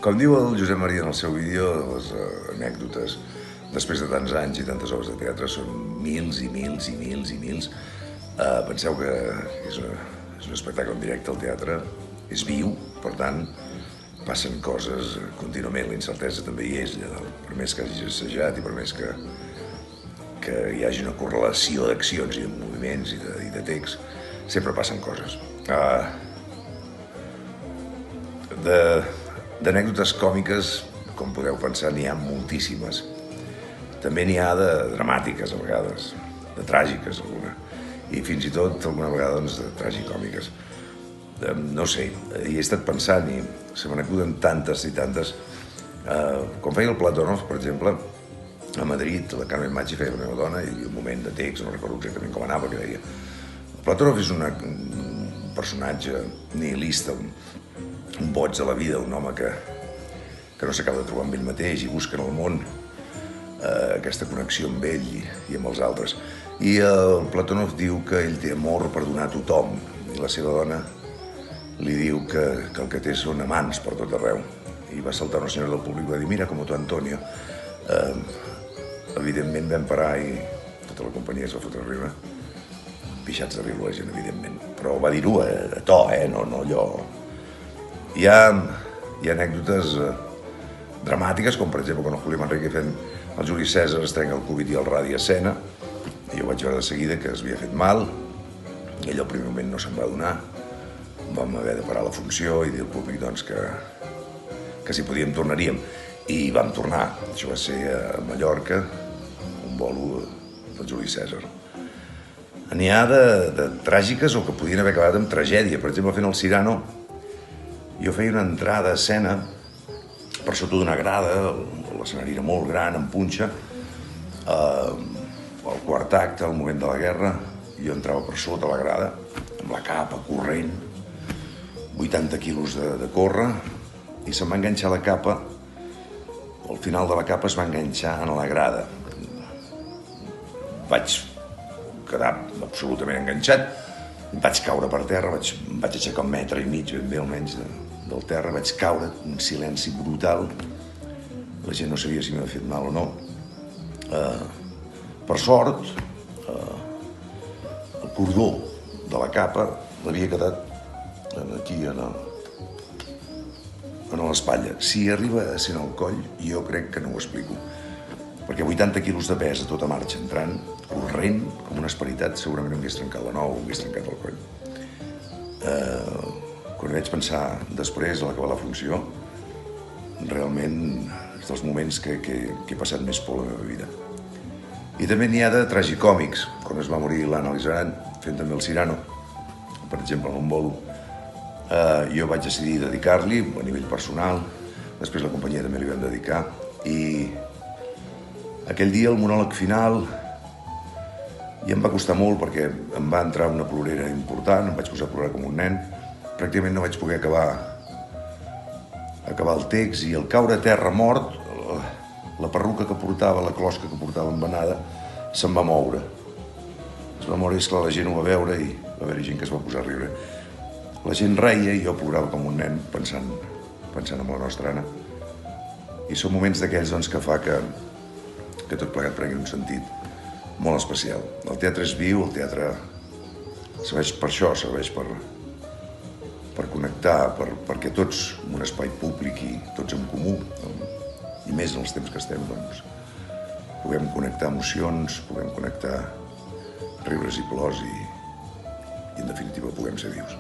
Com diu el Josep Maria en el seu vídeo, les anècdotes, després de tants anys i tantes obres de teatre, són mils i mils i mils i mils. Penseu que és un espectacle en directe, el teatre és viu, per tant, passen coses contínuament, la incertesa també hi és, per més que hagis assajat i per més que hi hagi una correlació d'accions i de moviments i de text, sempre passen coses. D'anècdotes còmiques, com podeu pensar, n'hi ha moltíssimes. També n'hi ha de dramàtiques, a vegades, de tràgiques, alguna, i fins i tot, alguna vegada, doncs, de tragicòmiques. No sé, hi he estat pensant i se me n'acuden tantes i tantes. Quan feia el Platónov, per exemple, a Madrid, la Carmen Machi feia la meva dona, i hi havia un moment de text, no recordo exactament com anava, que deia... Platónov és un personatge nihilista, un boig de la vida, un home que no s'acaba de trobar amb ell mateix i busca en el món aquesta connexió amb ell i amb els altres. I el Platónov diu que ell té amor per donar a tothom i la seva dona li diu que el que té són amants per tot arreu. I va saltar una senyora del públic i va dir: "Mira com tu, Antonio." Evidentment vam parar i tota la companyia es va fotre a riure. Pixats de riure la gent, evidentment. Però va dir-ho a to, no allò... Hi ha anècdotes dramàtiques, com per exemple quan el Julio Manrique fent el Juli Cèsar es trenca el cúbit i el radi a escena, i jo vaig veure de seguida que es havia fet mal, i ell al primer moment no se'n va adonar. Vam haver de parar la funció i dir al públic doncs, que si podíem tornaríem. I vam tornar. Això va ser a Mallorca, un bolo del Juli Cèsar. N'hi ha de tràgiques o que podien haver acabat amb tragèdia. Per exemple, fent el Cyrano, jo feia una entrada a escena per sota d'una grada, l'escenari era molt gran, amb punxa, al quart acte, al moment de la guerra, jo entrava per sota la grada, amb la capa, corrent, 80 quilos de córrer, i se'm va enganxar la capa, al final de la capa es va enganxar en la grada. Vaig quedar absolutament enganxat, vaig caure per terra, em vaig aixecar 1,5 metres, ben bé almenys, del terra, vaig caure, un silenci brutal, la gent no sabia si m'havia fet mal o no. Per sort, el cordó de la capa l'havia quedat aquí, a l'espatlla. Si arriba a ser en el coll, jo crec que no ho explico, perquè 80 quilos de pes a tota marxa entrant, corrent, com una esperitat, segurament em hagués trencat la nou, em hagués trencat el coll. Quan vaig pensar després, a l'acabar la funció, realment és dels moments que he passat més por a la meva vida. I també n'hi ha de tragicòmics, quan es va morir l'Anna Lizaran, fent també el Cyrano, per exemple, en un bolo. Jo vaig decidir dedicar-li a nivell personal, després la companyia també li vam dedicar, i aquell dia, el monòleg final, i em va costar molt perquè em va entrar una plorera important, em vaig posar a plorar com un nen, pràcticament no vaig poder acabar el text, i al caure a terra mort, la perruca que portava, la closca que portava embenada, se'm va moure. Es va moure, i esclar, la gent ho va veure i va haver-hi gent que es va posar a riure. La gent reia i jo plorava com un nen pensant en la nostra Anna. I són moments d'aquells doncs, que fa que tot plegat prengui un sentit molt especial. El teatre és viu, el teatre serveix per això, serveix per connectar, perquè tots en un espai públic i tots en comú, i més en els temps que estem, doncs, puguem connectar emocions, puguem connectar riures i plors i en definitiva puguem ser vius.